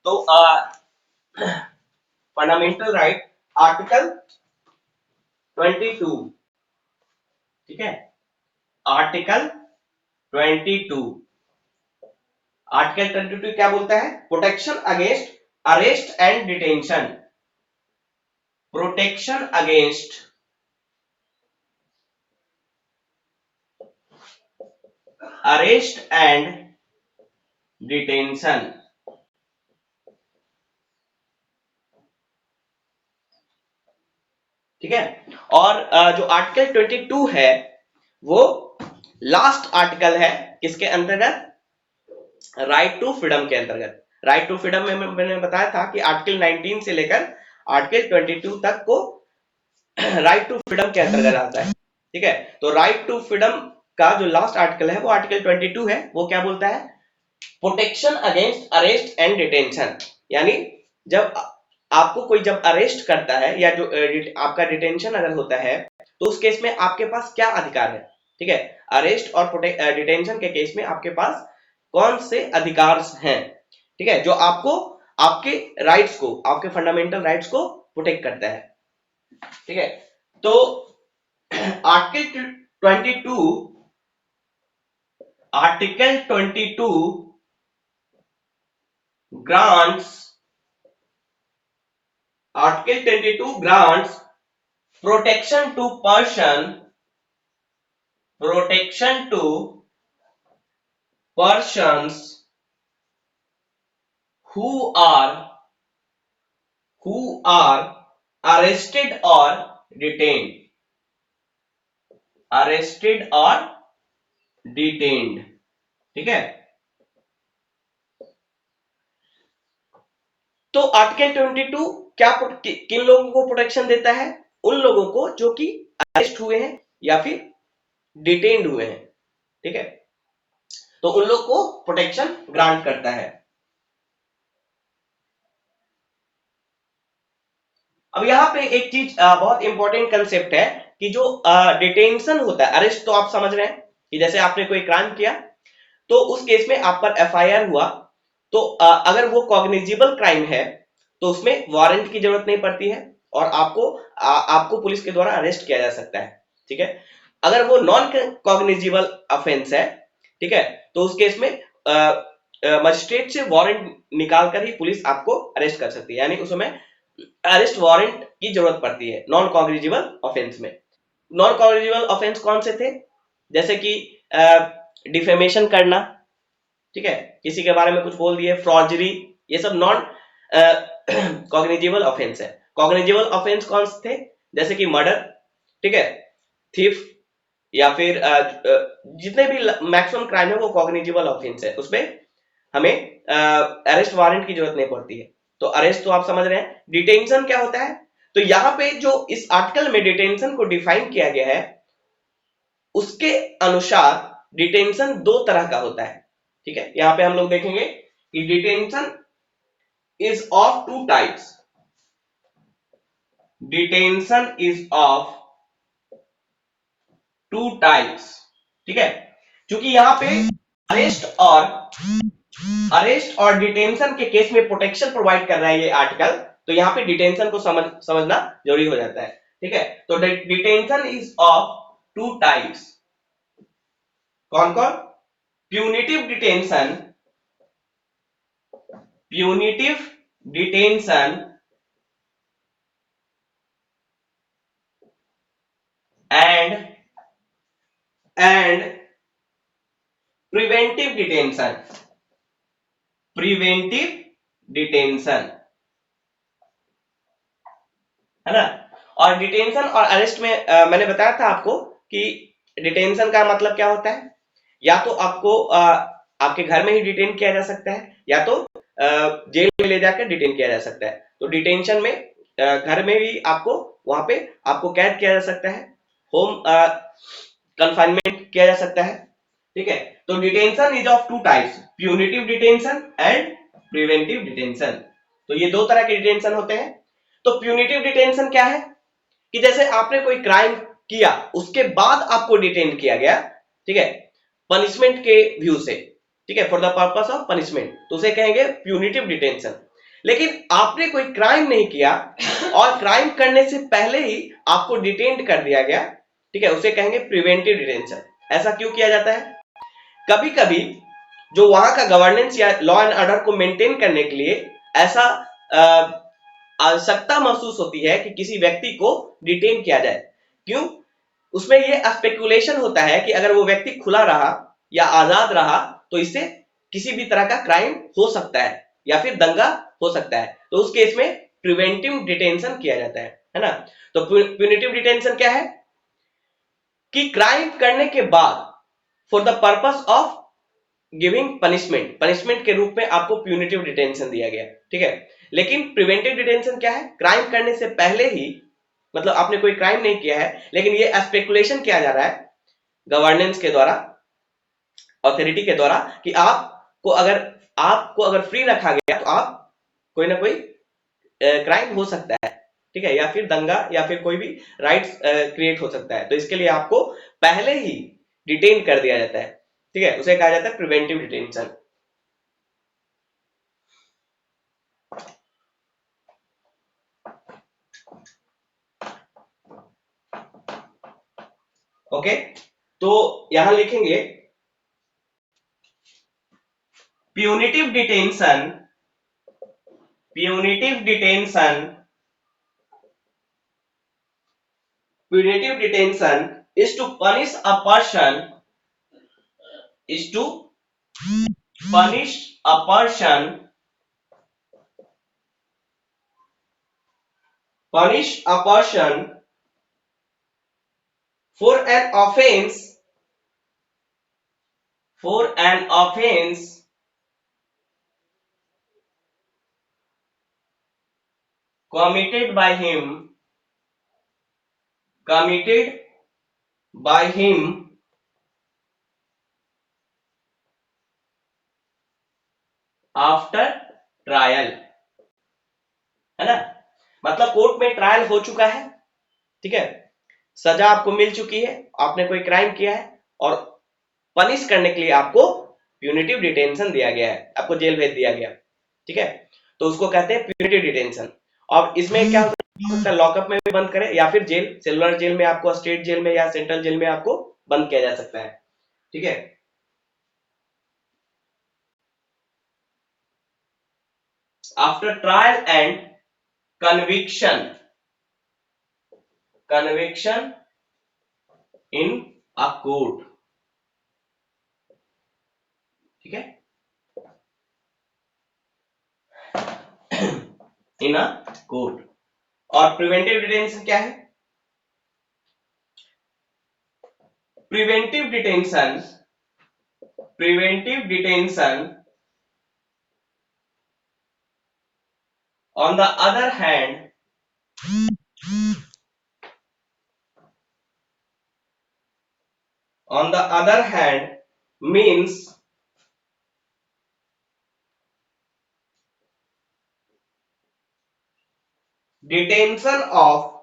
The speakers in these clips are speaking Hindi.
तो फंडामेंटल राइट आर्टिकल 22, ठीक है, आर्टिकल 22, आर्टिकल 22 क्या बोलता है? Protection against arrest and detention, protection against arrest and detention, ठीक है। और जो आर्टिकल 22 है वो लास्ट आर्टिकल है किसके अंतर्गत? राइट टू फ्रीडम के अंतर्गत। राइट टू फ्रीडम में मैंने बताया था कि आर्टिकल 19 से लेकर आर्टिकल 22 तक को राइट टू फ्रीडम के अंतर्गत आता है, ठीक है। तो राइट टू फ्रीडम का जो लास्ट आर्टिकल है वो आर्टिकल 22 है। वो क्या बोलता है? Protection against arrest and detention, यानी जब आपको कोई जब अरेस्ट करता है या जो आपका डिटेंशन अगर होता है तो उस केस में आपके पास क्या अधिकार है, ठीक है। अरेस्ट और डिटेंशन के केस में आपके पास कौन से अधिकार हैं, ठीक है, जो आपको आपके राइट्स को, आपके फंडामेंटल राइट्स को प्रोटेक्ट करता है, ठीक है। तो article 22 grants protection to persons who are arrested or detained, ठीक है। तो आर्टिकल 22 क्या किन लोगों को प्रोटेक्शन देता है? उन लोगों को जो कि अरेस्ट हुए हैं या फिर डिटेन्ड हुए हैं, ठीक है। तो उन लोग को प्रोटेक्शन ग्रांट करता है। अब यहां पे एक चीज बहुत इंपॉर्टेंट कंसेप्ट है कि जो डिटेंशन होता है, अरेस्ट तो आप समझ रहे हैं कि जैसे आपने कोई क्राइम किया तो उस केस में आप पर एफआईआर हुआ, तो अगर वो कॉग्निजिबल क्राइम है तो उसमें वारंट की जरूरत नहीं पड़ती है और आपको पुलिस के द्वारा अरेस्ट किया जा सकता है, ठीक है। अगर वो नॉन कॉग्निजिबल ऑफेंस है, ठीक है, तो उस केस में मजिस्ट्रेट से वारंट निकालकर ही पुलिस आपको अरेस्ट कर सकती है, यानी उसमें अरेस्ट वारंट की जरूरत पड़ती है नॉन कॉग्निजिबल ऑफेंस में। नॉन कॉग्निजिबल ऑफेंस कौन से थे? जैसे कि डिफेमेशन करना, ठीक है, किसी के बारे में कुछ बोल दिए, फ्रॉडरी, ये सब नॉन कॉग्निजिबल ऑफेंस है। कॉग्निजिबल ऑफेंस कौन से थे? जैसे कि मर्डर, ठीक है, थीफ, या फिर जितने भी मैक्सिमम क्राइम है वो कॉग्निजिबल ऑफेंस है, उसमें हमें अरेस्ट वारंट की जरूरत नहीं पड़ती है। तो अरेस्ट तो आप समझ रहे हैं। डिटेंशन क्या होता है? तो यहां पे जो इस आर्टिकल में डिटेंशन को डिफाइन किया गया है उसके अनुसार डिटेंशन दो तरह का होता है, ठीक है। यहां पे हम लोग देखेंगे कि detention is of two types, detention is of two types, ठीक है। क्योंकि यहां पे अरेस्ट और डिटेंशन के केस में प्रोटेक्शन प्रोवाइड कर रहा है ये आर्टिकल, तो यहां पे डिटेंशन को समझना जरूरी हो जाता है, ठीक है। तो detention is of two types, कौन कौन? Punitive detention and preventive detention, है ना। और डिटेंशन और अरेस्ट में मैंने बताया था आपको कि डिटेंशन का मतलब क्या होता है, या तो आपको आपके घर में ही डिटेन किया जा सकता है या तो जेल में ले जाकर डिटेन किया जा सकता है। तो डिटेंशन में घर में भी आपको वहां पे आपको कैद किया जा सकता है, होम कन्फाइनमेंट किया जा सकता है, ठीक है। तो detention is of two types, punitive detention and preventive detention. तो ये दो तरह के डिटेंशन होते हैं। तो प्यूनिटिव डिटेंशन क्या है कि जैसे आपने कोई क्राइम किया उसके बाद आपको डिटेन किया गया, ठीक है, पनिशमेंट के व्यू से, ठीक है, for the purpose of punishment, तो उसे कहेंगे प्यूनिटिव डिटेंशन। लेकिन आपने कोई क्राइम नहीं किया और क्राइम करने से पहले ही आपको डिटेन कर दिया गया, ठीक है, उसे कहेंगे प्रिवेंटिव डिटेंशन। ऐसा क्यों किया जाता है? कभी कभी जो वहां का गवर्नेंस या लॉ एंड ऑर्डर को मेंटेन करने के लिए ऐसा आवश्यकता महसूस होती है कि किसी व्यक्ति को डिटेन किया जाए। क्यों? उसमें ये स्पेकुलेशन होता है कि अगर वो व्यक्ति खुला रहा या आजाद रहा तो इससे किसी भी तरह का क्राइम हो सकता है या फिर दंगा हो सकता है, तो उस केस में प्रिवेंटिव डिटेंशन किया जाता है ना। तो प्यूनिटिव डिटेंशन क्या है कि क्राइम करने के बाद for the purpose of giving punishment, punishment के रूप में आपको प्यूनिटिव डिटेंशन दिया गया, ठीक है। लेकिन प्रिवेंटिव डिटेंशन क्या है? क्राइम करने से पहले ही, मतलब आपने कोई क्राइम नहीं किया है लेकिन ये स्पेकुलेशन किया जा रहा है गवर्नेंस के द्वारा, अथॉरिटी के द्वारा, कि आपको अगर फ्री रखा गया तो आप कोई ना कोई क्राइम हो सकता है, ठीक है, या फिर दंगा या फिर कोई भी राइट्स क्रिएट हो सकता है, तो इसके लिए आपको पहले ही डिटेन कर दिया जाता है, ठीक है, उसे कहा जाता है प्रिवेंटिव डिटेंशन। ओके, तो यहां लिखेंगे punitive detention, punitive detention, punitive detention is to punish a person, is to punish a person, punish a person for an offense, for an offense committed by him, committed by him after trial, है ना। मतलब कोर्ट में ट्रायल हो चुका है, ठीक है, सजा आपको मिल चुकी है, आपने कोई क्राइम किया है और पनिश करने के लिए आपको प्यूनिटिव डिटेंशन दिया गया है, आपको जेल भेज दिया गया, ठीक है, तो उसको कहते हैं प्यूनिटिव डिटेंशन। और इसमें क्या हो सकता है? लॉकअप में भी बंद करे या फिर जेल, सेलुलर जेल में आपको, स्टेट जेल में या सेंट्रल जेल में आपको बंद किया जा सकता है, ठीक है। After trial and conviction, conviction in a court, ठीक है, इन अ कोर्ट। और प्रिवेंटिव डिटेंशन क्या है? Preventive detention, preventive detention on the other hand, on the other hand means detention of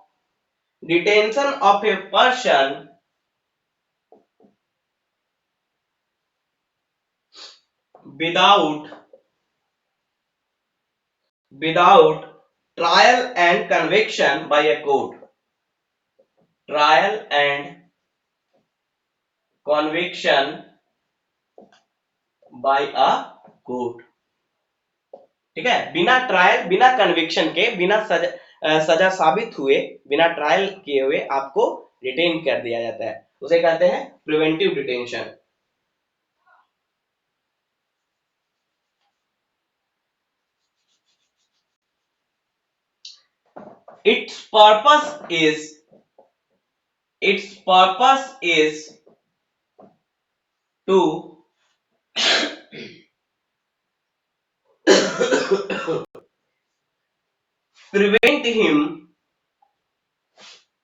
a person without trial and conviction by a court, trial and conviction by a court, ठीक है, बिना ट्रायल, बिना कन्विक्शन के, बिना सजा साबित हुए, बिना ट्रायल किए हुए आपको डिटेन कर दिया जाता है, उसे कहते हैं preventive detention. its purpose is to prevent him,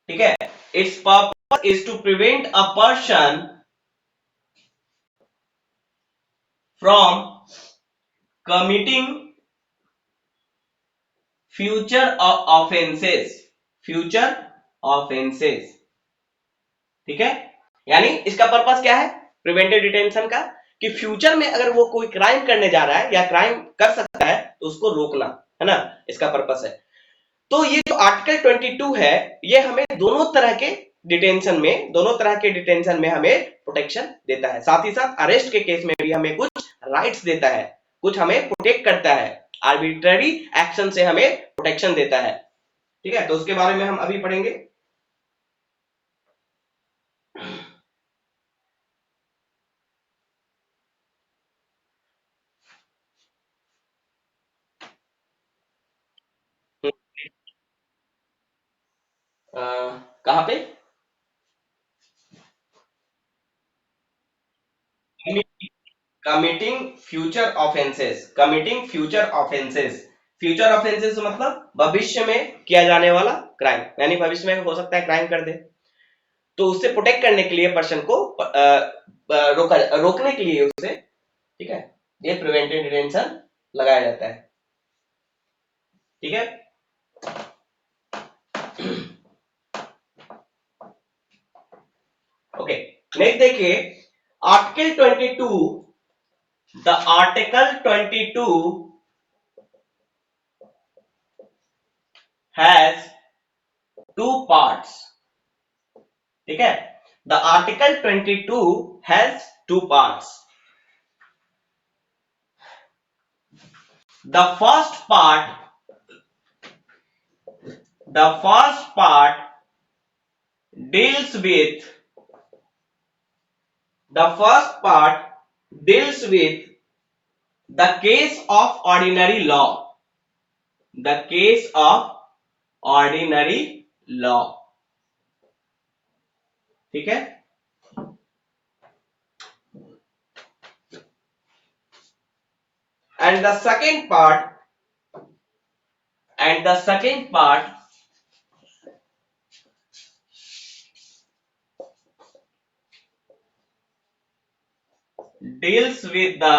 ठीक है, its purpose is to prevent a person from committing future offenses, future offenses, ठीक है। यानी इसका पर्पस क्या है प्रिवेंटिव डिटेंशन का? कि फ्यूचर में अगर वो कोई क्राइम करने जा रहा है या क्राइम कर सकता है तो उसको रोकना, है ना, इसका पर्पस है। तो ये जो आर्टिकल 22 है, ये हमें दोनों तरह के डिटेंशन में हमें प्रोटेक्शन देता है। साथ ही साथ अरेस्ट के केस में भी हमें कुछ राइट्स देता है, कुछ हमें प्रोटेक्ट करता है, आर्बिट्ररी एक्शन से हमें प्रोटेक्शन देता है। ठीक है, तो उसके बारे में हम अभी पढ़ेंगे। कहां पे? Committing future offences, future offences मतलब भविष्य में किया जाने वाला क्राइम, यानी भविष्य में हो सकता है क्राइम कर दे, तो उससे प्रोटेक्ट करने के लिए पर्सन को रोकने के लिए उसे, ठीक है, ये प्रिवेंटिव डिटेंशन लगाया जाता है। ठीक है, ओके, नेक्स्ट देखिए article 22। The article 22 has two parts. ठीक है, the article 22 has two parts. The first part deals with the case of ordinary law, ठीक है। and the second part deals with the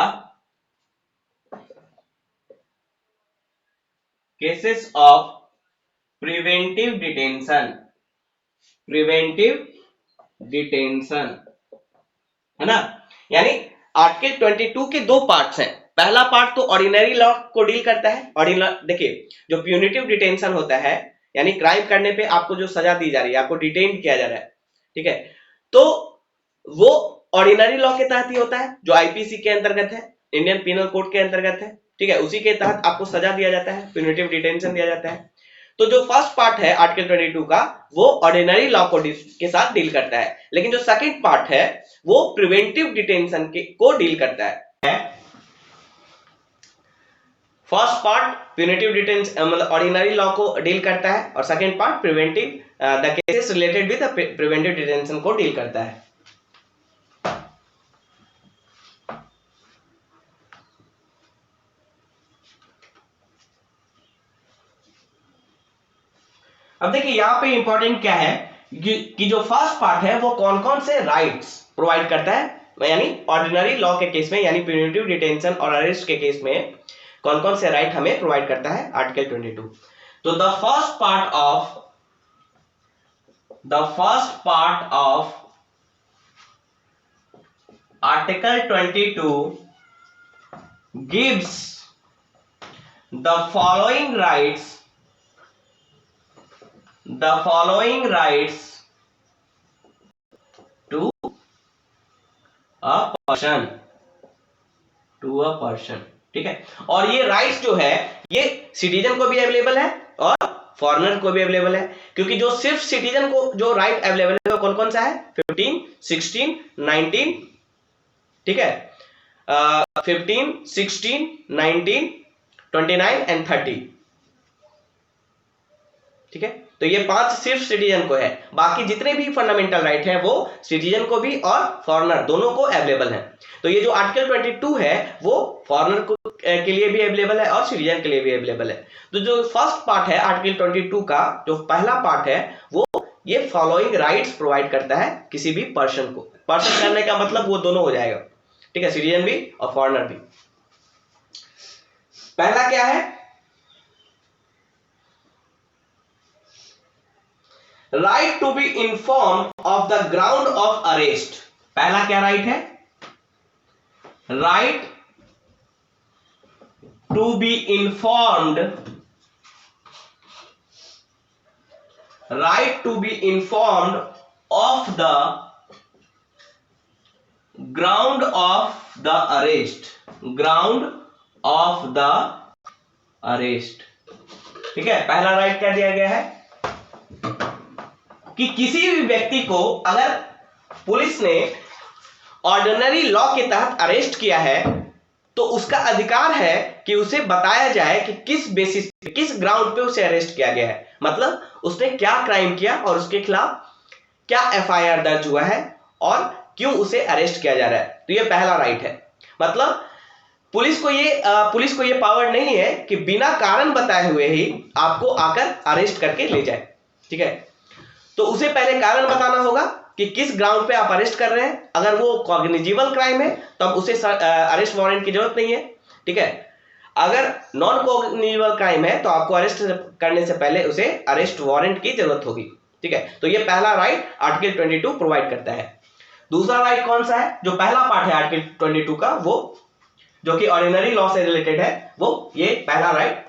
cases of preventive detention, है ना। यानी आर्टिकल 22 के दो पार्ट्स हैं। पहला पार्ट तो ऑर्डिनरी लॉ को डील करता है। ऑर्डिनरी देखिए, जो प्यूनिटिव डिटेंशन होता है, यानी क्राइम करने पे आपको जो सजा दी जा रही है, आपको डिटेन किया जा रहा है, ठीक है, तो वो ऑर्डिनरी लॉ के तहत ही होता है, जो आईपीसी के अंतर्गत है, इंडियन पिनल कोड के अंतर्गत है। ठीक है, उसी के तहत आपको सजा दिया जाता है, प्यूनिटिव डिटेंशन दिया जाता है। तो जो फर्स्ट पार्ट है आर्टिकल 22 का, वो ऑर्डिनरी लॉ के साथ डील करता है, लेकिन जो सेकंड पार्ट है वो प्रिवेंटिव डिटेंशन को डील करता है। फर्स्ट पार्ट प्यूनिटिव डिटेंशन मतलब ऑर्डिनरी लॉ को डील करता है, और second part preventive the cases related with preventive detention को डील करता है। अब देखिए यहां पे इंपॉर्टेंट क्या है कि जो फर्स्ट पार्ट है वो कौन कौन से राइट्स प्रोवाइड करता है, यानी ऑर्डिनरी लॉ के केस में, यानी प्यूनिटिव डिटेंशन और अरेस्ट के केस में कौन कौन से राइट हमें प्रोवाइड करता है आर्टिकल 22। तो the first part of article 22 gives the following rights to a person, ठीक है। और ये राइट्स जो है ये सिटीजन को भी अवेलेबल है और फॉरेनर को भी अवेलेबल है, क्योंकि जो सिर्फ सिटीजन को जो राइट अवेलेबल है वो कौन कौन सा है? 15, 16, 19, ठीक है, 15, 16, 19, 29 एंड 30, ठीक है। तो ये 5 सिर्फ सिटीजन को है, बाकी जितने भी फंडामेंटल राइट है वो सिटीजन को भी और फॉरेनर दोनों को अवेलेबल है। तो ये जो आर्टिकल 22 है वो फॉरेनर के लिए भी अवेलेबल है और सिटीजन के लिए भी अवेलेबल है। तो जो फर्स्ट पार्ट है आर्टिकल 22 का, जो पहला पार्ट है वो ये फॉलोइंग राइट्स प्रोवाइड करता है किसी भी पर्सन को। पर्सन करने का मतलब वो दोनों हो जाएगा, ठीक है, सिटीजन भी और फॉरेनर भी। पहला क्या है? Right to be inform of the ground of arrest. पहला क्या राइट है? Right to be informed right to be informed of the ground of the arrest, ground of the arrest. ठीक है, पहला राइट क्या दिया गया है कि किसी भी व्यक्ति को अगर पुलिस ने ऑर्डिनरी लॉ के तहत अरेस्ट किया है तो उसका अधिकार है कि उसे बताया जाए कि किस बेसिस पे, किस ग्राउंड पे उसे अरेस्ट किया गया है, मतलब उसने क्या क्राइम किया और उसके खिलाफ क्या एफआईआर दर्ज हुआ है और क्यों उसे अरेस्ट किया जा रहा है। तो ये पहला राइट है। मतलब पुलिस को ये पावर नहीं है कि बिना कारण बताए हुए ही आपको आकर अरेस्ट करके ले जाए। ठीक है, तो उसे पहले कारण बताना होगा कि किस ग्राउंड पे आप अरेस्ट कर रहे हैं। अगर वो कॉग्निजिबल क्राइम है तो अब उसे अरेस्ट वारंट की जरूरत नहीं है। ठीक है, अगर नॉन कॉग्निजिबल क्राइम है तो आपको अरेस्ट करने से पहले उसे अरेस्ट वारंट की जरूरत होगी। ठीक है, तो ये पहला राइट आर्टिकल 22 प्रोवाइड करता है। दूसरा राइट कौन सा है, जो पहला पार्ट है आर्टिकल 22 का, वो जो कि ऑर्डिनरी लॉ से रिलेटेड है, वो ये पहला राइट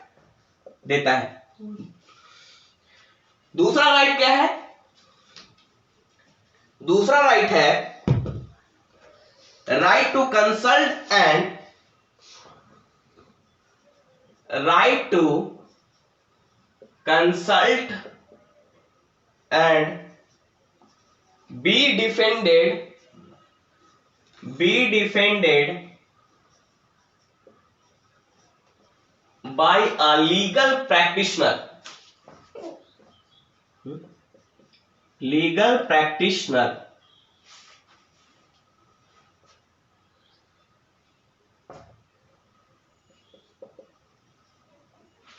देता है। दूसरा राइट क्या है, दूसरा राइट है right to consult and right to consult and be defended by a legal practitioner, legal practitioner।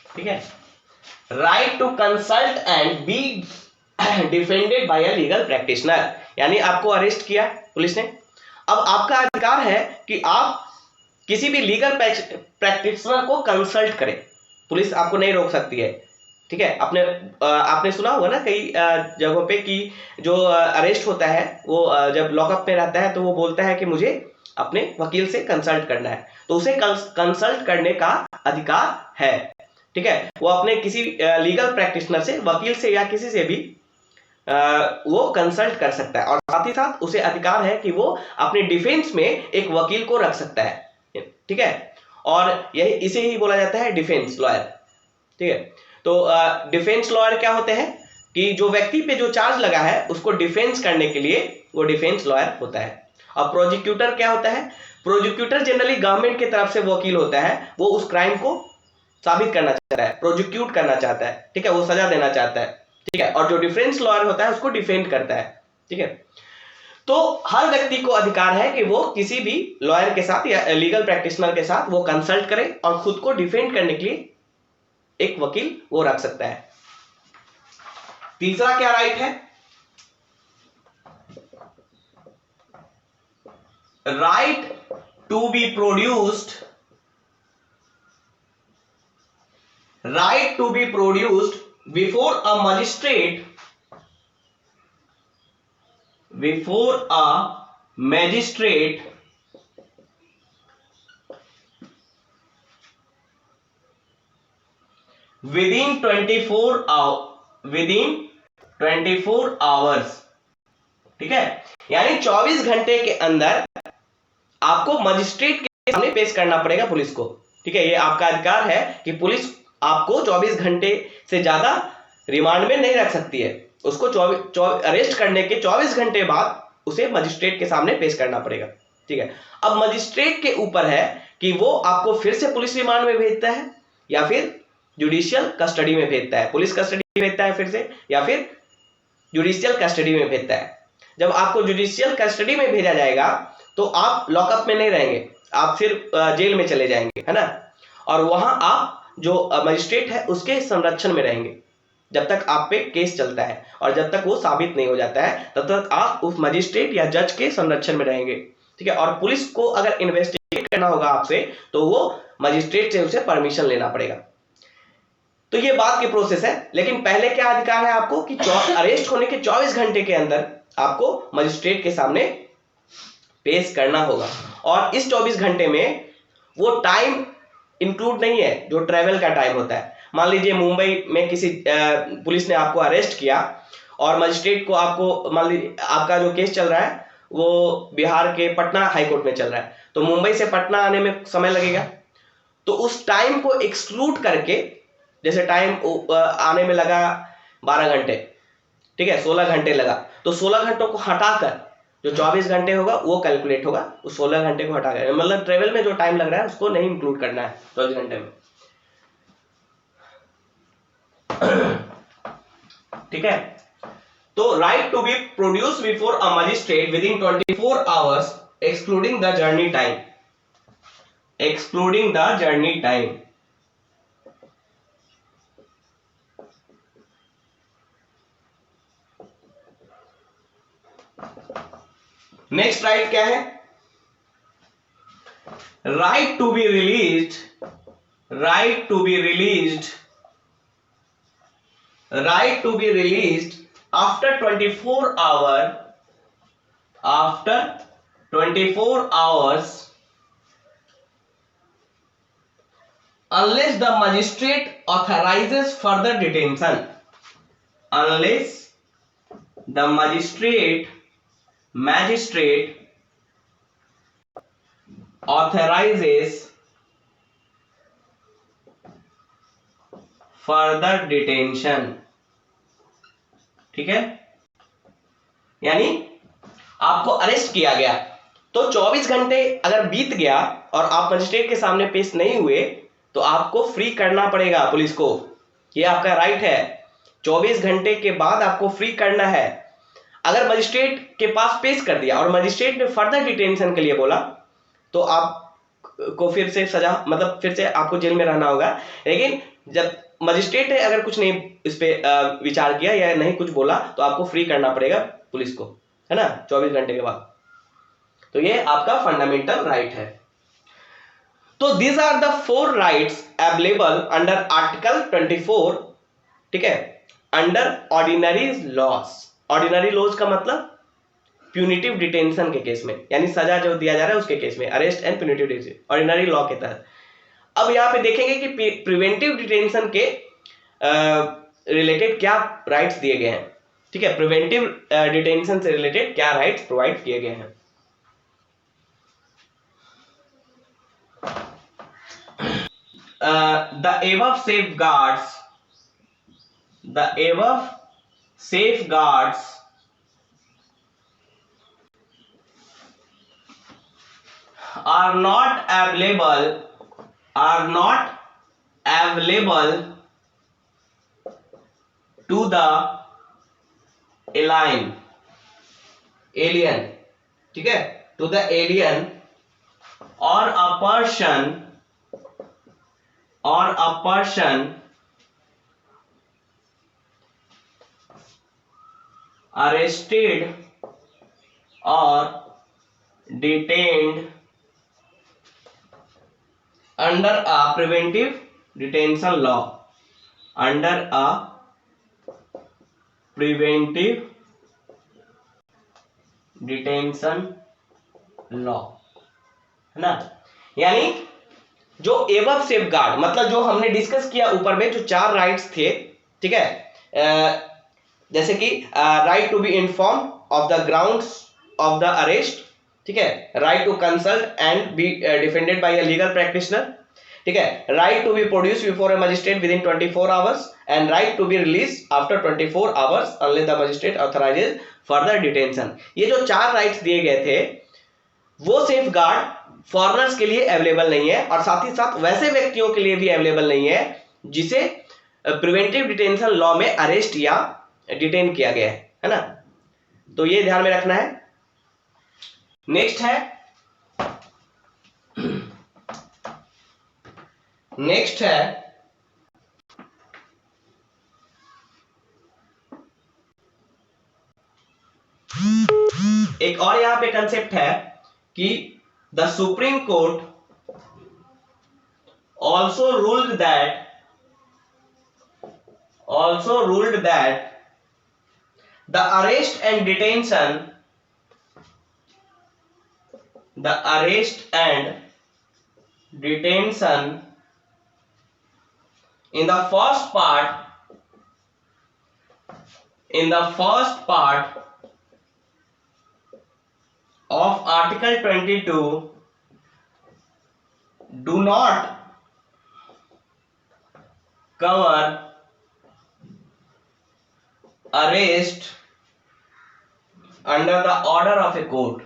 ठीक है, right to consult and be defended by a legal practitioner, यानी आपको अरेस्ट किया पुलिस ने, अब आपका अधिकार है कि आप किसी भी लीगल प्रैक्टिशनर को कंसल्ट करें, पुलिस आपको नहीं रोक सकती है। ठीक है, आपने सुना होगा ना कई जगहों पे कि जो अरेस्ट होता है वो जब लॉकअप में रहता है तो वो बोलता है कि मुझे अपने वकील से कंसल्ट करना है, तो उसे कंसल्ट करने का अधिकार है। ठीक है, वो अपने किसी लीगल प्रैक्टिशनर से, वकील से या किसी से भी वो कंसल्ट कर सकता है और साथ ही साथ उसे अधिकार है कि वो अपने डिफेंस में एक वकील को रख सकता है। ठीक है, और यही इसे ही बोला जाता है डिफेंस लॉयर। ठीक है, तो डिफेंस लॉयर क्या होते हैं कि जो व्यक्ति पे जो चार्ज लगा है उसको डिफेंस करने के लिए वो डिफेंस लॉयर होता है। और प्रोसिक्यूटर क्या होता है, प्रोसिक्यूटर जनरली गवर्नमेंट की तरफ से वकील होता है, वो उस क्राइम को साबित करना चाहता है, प्रोसिक्यूट करना चाहता है। ठीक है, वो सजा देना चाहता है। ठीक है, और जो डिफेंस लॉयर होता है उसको डिफेंड करता है। ठीक है, तो हर व्यक्ति को अधिकार है कि वो किसी भी लॉयर के साथ या लीगल प्रैक्टिशनर के साथ वो कंसल्ट करे और खुद को डिफेंड करने के लिए एक वकील वो रख सकता है। तीसरा क्या राइट है, right to be produced, right to be produced before a magistrate, before a magistrate within 24 hours। ठीक है, यानी 24 घंटे के अंदर आपको मजिस्ट्रेट के सामने पेश करना पड़ेगा पुलिस को। ठीक है, ये आपका अधिकार है कि पुलिस आपको 24 घंटे से ज्यादा रिमांड में नहीं रख सकती है, उसको अरेस्ट करने के 24 घंटे बाद उसे मजिस्ट्रेट के सामने पेश करना पड़ेगा। ठीक है, अब मजिस्ट्रेट के ऊपर है कि वो आपको फिर से पुलिस रिमांड में भेजता है या फिर जुडिशियल कस्टडी में भेजता है, पुलिस कस्टडी में भेजता है फिर से, या फिर जुडिशियल कस्टडी में भेजता है। जब आपको जुडिशियल कस्टडी में भेजा जाएगा तो आप लॉकअप में नहीं रहेंगे, आप फिर जेल में चले जाएंगे, है ना, और वहां आप जो मजिस्ट्रेट है उसके संरक्षण में रहेंगे जब तक आप पे केस चलता है, और जब तक वो साबित नहीं हो जाता है तब तक आप उस मजिस्ट्रेट या जज के संरक्षण में रहेंगे। ठीक है, और पुलिस को अगर इन्वेस्टिगेट करना होगा आपसे तो वो मजिस्ट्रेट से उसे परमिशन लेना पड़ेगा। तो ये बात की प्रोसेस है, लेकिन पहले क्या अधिकार है आपको कि अरेस्ट होने के 24 घंटे के अंदर आपको मजिस्ट्रेट के सामने पेश करना होगा, और इस 24 घंटे में वो टाइम इंक्लूड नहीं है जो ट्रेवल का टाइम होता है, मान लीजिए मुंबई में किसी पुलिस ने आपको अरेस्ट किया और मजिस्ट्रेट को आपको, मान लीजिए आपका जो केस चल रहा है वो बिहार के पटना हाई कोर्ट में चल रहा है, तो मुंबई से पटना आने में समय लगेगा, तो उस टाइम को एक्सक्लूड करके, जैसे टाइम आने में लगा 12 घंटे, ठीक है, 16 घंटे लगा, तो 16 घंटों को हटाकर जो 24 घंटे होगा वो कैलकुलेट होगा, उस 16 घंटे को हटाकर, मतलब ट्रेवल में जो टाइम लग रहा है उसको नहीं इंक्लूड करना है 24 घंटे में। ठीक है, तो right to be produce before a magistrate within 24 hours excluding the journey time, excluding the journey time। Next right क्या है? Right to be released, right to be released, right to be released after 24 hour, after 24 hours unless the magistrate authorizes further detention, unless the magistrate authorizes further detention। ठीक है, यानी आपको अरेस्ट किया गया तो 24 घंटे अगर बीत गया और आप मजिस्ट्रेट के सामने पेश नहीं हुए तो आपको फ्री करना पड़ेगा पुलिस को, ये आपका राइट है। 24 घंटे के बाद आपको फ्री करना है। अगर मजिस्ट्रेट के पास पेश कर दिया और मजिस्ट्रेट ने फर्दर डिटेंशन के लिए बोला तो आपको फिर से सजा, मतलब फिर से आपको जेल में रहना होगा। लेकिन जब मजिस्ट्रेट ने अगर कुछ नहीं इस पे विचार किया या नहीं कुछ बोला तो आपको फ्री करना पड़ेगा पुलिस को, है ना, 24 घंटे के बाद। तो ये आपका फंडामेंटल राइट है। तो these are the 4 rights available under article 24, ठीक है, under ordinary laws. Ordinary laws का मतलब प्यूनिटिव डिटेंशन के केस में, यानी सजा जो दिया जा रहा है उसके केस में, arrest and punitive detention ordinary law के तहत। अब यहां पे देखेंगे कि प्रिवेंटिव डिटेंशन के रिलेटेड क्या राइट्स दिए गए हैं। ठीक है, प्रिवेंटिव डिटेंशन से रिलेटेड क्या राइट्स प्रोवाइड किए गए हैं। The above safeguards, the above safeguards are not available, are not available to the alien, alien, ठीक है, to the alien or a person, or a person arrested or detained under a preventive detention law, under a preventive detention law, है ना। यानी जो एबव सेफगार्ड, मतलब जो हमने डिस्कस किया ऊपर में जो 4 राइट्स थे, ठीक है, जैसे कि right to be inform of the grounds of the arrest, ठीक है, right to consult and be defended by a legal practitioner, ठीक है, right to be produce before a magistrate within 24 hours and right to be release after 24 hours unless the magistrate authorises further detention. ये जो 4 राइट्स दिए गए थे वो सेफगार्ड फॉरेनर्स के लिए अवेलेबल नहीं है और साथ ही साथ वैसे व्यक्तियों के लिए भी अवेलेबल नहीं है जिसे प्रिवेंटिव डिटेंशन लॉ में अरेस्ट या डिटेन किया गया है ना। तो ये ध्यान में रखना है। नेक्स्ट है, नेक्स्ट है एक और यहां पे कंसेप्ट है कि the supreme court also ruled that the arrest and detention in the first part of Article 22 do not cover arrest under the order of a court,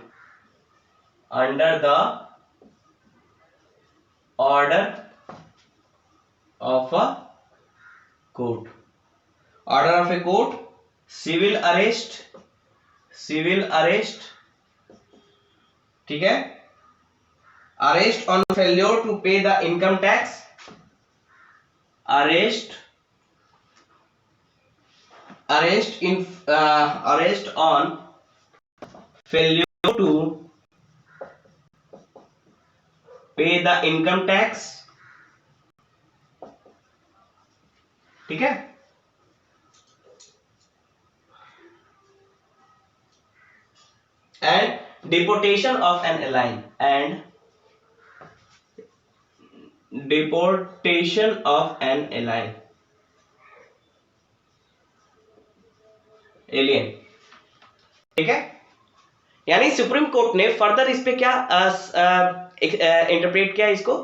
under the order of a court, order of a court, civil arrest, ठीक है, arrest on failure to pay the income tax, arrest on failure to pay the income tax, ठीक है, and deportation of an alien, alien, ठीक है। यानी सुप्रीम कोर्ट ने फर्दर इस पे क्या इंटरप्रेट किया इसको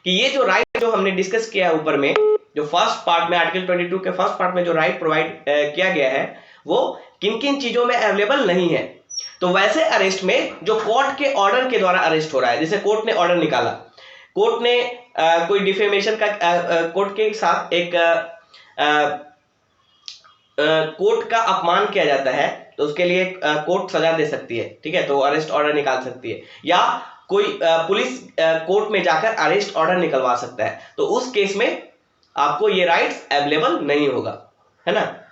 कि ये जो राइट जो हमने डिस्कस किया ऊपर में, जो फर्स्ट पार्ट में आर्टिकल 22 के फर्स्ट पार्ट में जो राइट प्रोवाइड किया गया है वो किन किन चीजों में अवेलेबल नहीं है। तो वैसे अरेस्ट में जो कोर्ट के ऑर्डर के द्वारा अरेस्ट हो रहा है, जैसे कोर्ट ने ऑर्डर निकाला, कोर्ट ने कोई डिफेमेशन का कोर्ट के साथ एक कोर्ट का अपमान किया जाता है तो उसके लिए कोर्ट सजा दे सकती है, ठीक है, तो अरेस्ट ऑर्डर निकाल सकती है, या कोई पुलिस कोर्ट में जाकर अरेस्ट ऑर्डर निकलवा सकता है, तो उस केस में आपको ये राइट्स अवेलेबल नहीं होगा, है ना।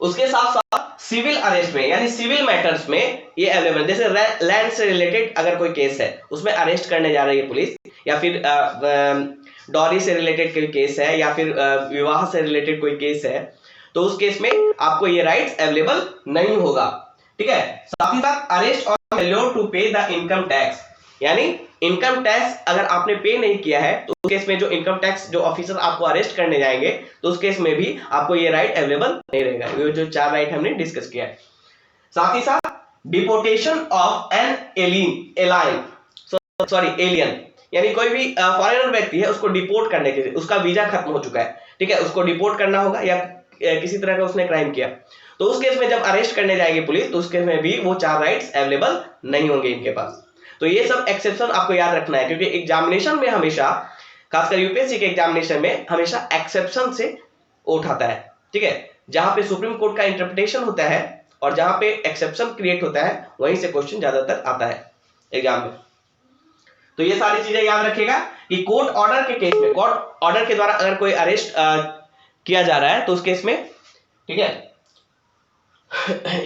उसके साथ साथ सिविल अरेस्ट में, यानी सिविल मैटर्स में ये अवेलेबल, जैसे लैंड से रिलेटेड अगर कोई केस है उसमें अरेस्ट करने जा रही है पुलिस, या फिर डॉरी से रिलेटेड कोई केस है, या फिर विवाह से रिलेटेड कोई केस है, तो उस केस में आपको ये राइट्स अवेलेबल नहीं होगा, ठीक है। साथ ही साथ अरेस्ट और फेल्योर टू पे द इनकम टैक्स, यानी इनकम टैक्स अगर आपने पे नहीं किया है तो उस केस में जो इनकम टैक्स जो ऑफिसर आपको अरेस्ट करने जाएंगे तो उस केस में भी आपको ये राइट अवेलेबल नहीं रहेगा। ये जो 4 राइट हमने डिस्कस किया है। साथ ही साथ डिपोर्टेशन ऑफ एन एलियन, यानी कोई भी फॉरेनर व्यक्ति है उसको डिपोर्ट करने के लिए, उसका वीजा खत्म हो चुका है, ठीक है, उसको डिपोर्ट करना होगा या किसी तरह का उसने क्राइम किया, तो उस केस में जब अरेस्ट करने जाएगी पुलिस तो उस केस में भी वो 4 राइट्स अवेलेबल नहीं होंगे इनके पास। तो ये सब एक्सेप्शन आपको याद रखना है, क्योंकि एग्जामिनेशन में हमेशा, खासकर यूपीएससी के एग्जामिनेशन में हमेशा एक्सेप्शन से उठाता है, ठीक है, जहां पे सुप्रीम कोर्ट का इंटरप्रिटेशन होता है और जहां पे एक्सेप्शन क्रिएट होता है वहीं से क्वेश्चन ज्यादातर आता है एग्जाम में। तो ये सारी चीजें याद रखिएगा कि कोर्ट ऑर्डर के केस में, कोर्ट ऑर्डर के द्वारा अगर कोई अरेस्ट किया जा रहा है तो उस केस में, ठीक है,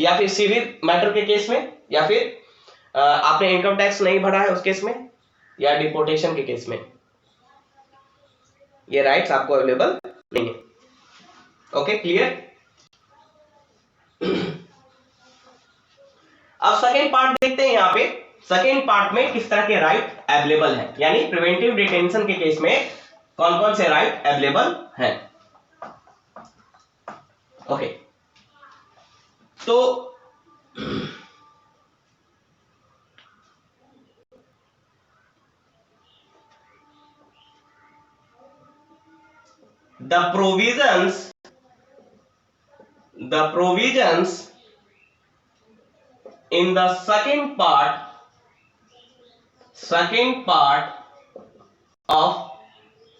या फिर सिविल मैटर के केस में, या फिर आपने इनकम टैक्स नहीं भरा है उस केस में, या डिपोर्टेशन के केस में, ये राइट्स आपको अवेलेबल नहीं है। Okay, clear. अब सेकेंड पार्ट देखते हैं। यहाँ पे सेकेंड पार्ट में किस तरह के राइट अवेलेबल है, यानी प्रिवेंटिव डिटेंशन के केस में कौन कौन से राइट अवेलेबल हैं। ओके, तो the provisions in the second part of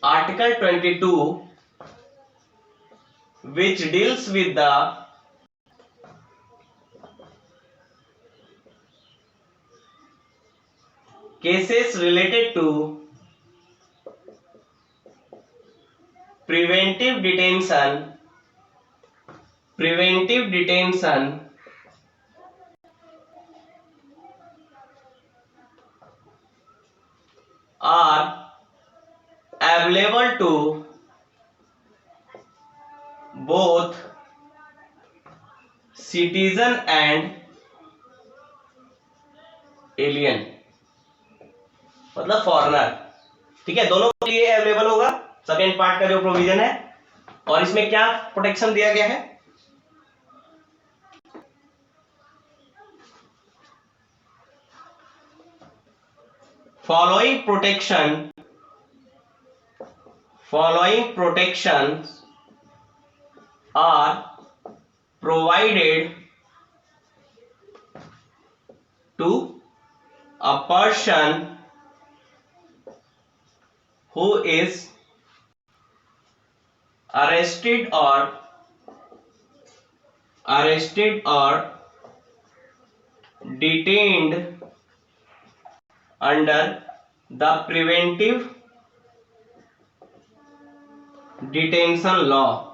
Article 22 which deals with the cases related to preventive detention are available to both citizen and alien, मतलब फॉरेनर, ठीक है, दोनों के लिए अवेलेबल होगा, सेकेंड पार्ट का जो प्रोविजन है, और इसमें क्या प्रोटेक्शन दिया गया है? Following protections are provided to a person who is arrested or detained under the preventive detention law.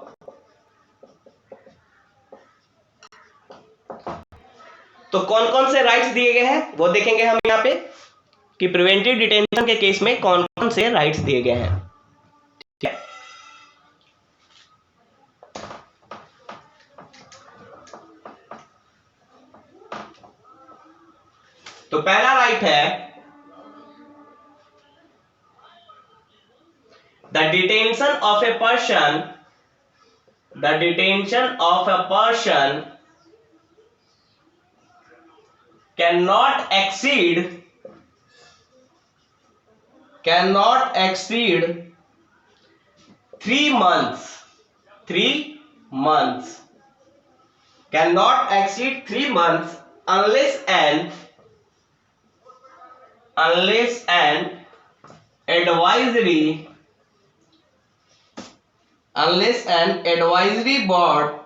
तो कौन कौन से राइट्स दिए गए हैं वो देखेंगे हम यहाँ पे कि प्रिवेंटिव डिटेंशन के केस में कौन कौन से राइट्स दिए गए हैं। ठीक है, तो पहला राइट है the detention of a person cannot exceed 3 months. Cannot exceed 3 months unless an advisory board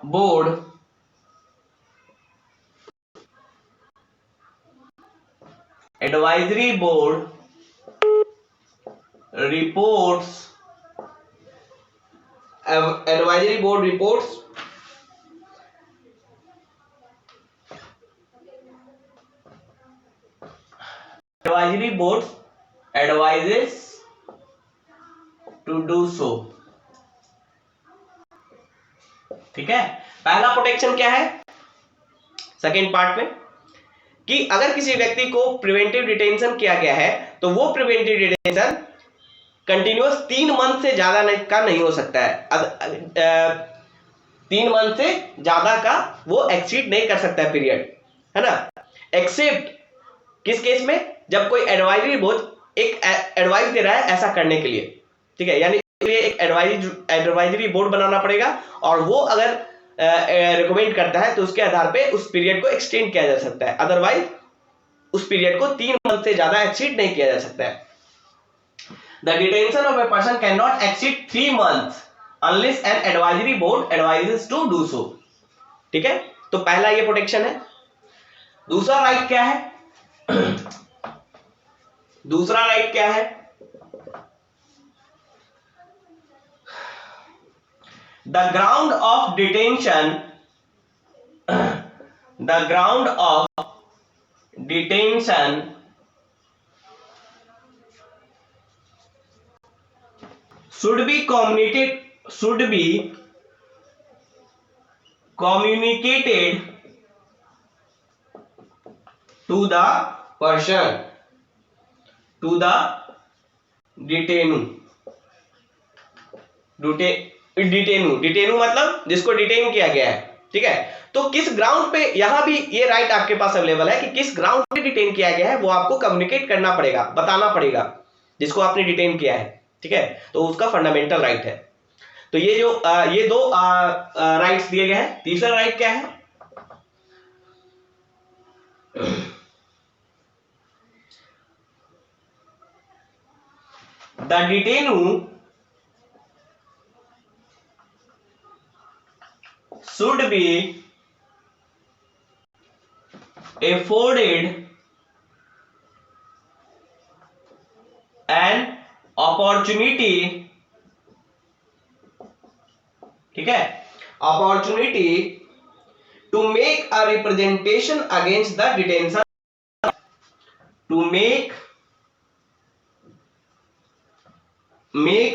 reports advises to do so. ठीक है, पहला प्रोटेक्शन क्या है सेकेंड पार्ट में कि अगर किसी व्यक्ति को प्रिवेंटिव डिटेंशन किया गया है तो वो प्रिवेंटिव डिटेंशन कंटिन्यूअस 3 मंथ से ज्यादा का नहीं हो सकता है। 3 मंथ से ज्यादा का वो एक्सीड नहीं कर सकता है पीरियड, है ना, एक्सेप्ट किस केस में, जब कोई एडवाइजरी बोर्ड एक एडवाइस दे रहा है ऐसा करने के लिए। ठीक है, यानी एक एडवाइजरी बोर्ड बनाना पड़ेगा और वो अगर रिकमेंड करता है तो उसके आधार पे उस पीरियड को एक्सटेंड किया जा सकता है, अदरवाइज उस पीरियड को 3 मंथ से ज्यादा एक्सीड नहीं किया जा सकता है। The detention of a person cannot exceed 3 months unless an advisory board advises to do so. ठीक है, तो पहला ये प्रोटेक्शन है। दूसरा राइट क्या है? दूसरा राइट क्या है? The ground of detention should be communicated to the person, to the detenu मतलब जिसको डिटेन किया गया है। ठीक है, तो किस ग्राउंड पे, यहां भी ये राइट आपके पास अवेलेबल है कि किस ग्राउंड पे डिटेन किया गया है वो आपको कम्युनिकेट करना पड़ेगा, बताना पड़ेगा जिसको आपने डिटेन किया है। ठीक है, तो उसका फंडामेंटल राइट है। तो ये जो ये दो राइट्स दिए गए हैं। तीसरा राइट क्या है? The detenu should be afforded an opportunity, ठीक है, opportunity to make a representation against the detention, to make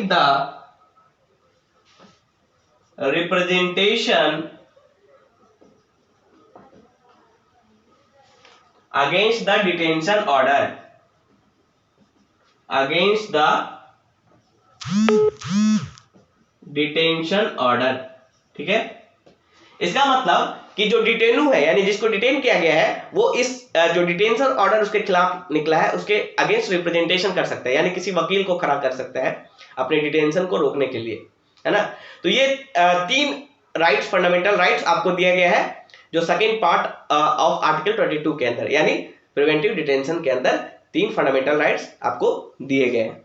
the representation against the detention order, against the detention order, ठीक है। इसका मतलब कि जो डिटेनू है यानी जिसको डिटेन किया गया है वो इस जो डिटेंशन ऑर्डर उसके खिलाफ निकला है उसके अगेंस्ट रिप्रेजेंटेशन कर सकता है, यानी किसी वकील को खड़ा कर सकता है अपने डिटेंशन को रोकने के लिए, है ना। तो ये तीन राइट्स, फंडामेंटल राइट्स आपको दिया गया है जो सेकेंड पार्ट ऑफ आर्टिकल 22 के अंदर, यानी प्रिवेंटिव डिटेंशन के अंदर तीन फंडामेंटल राइट्स आपको दिए गए हैं।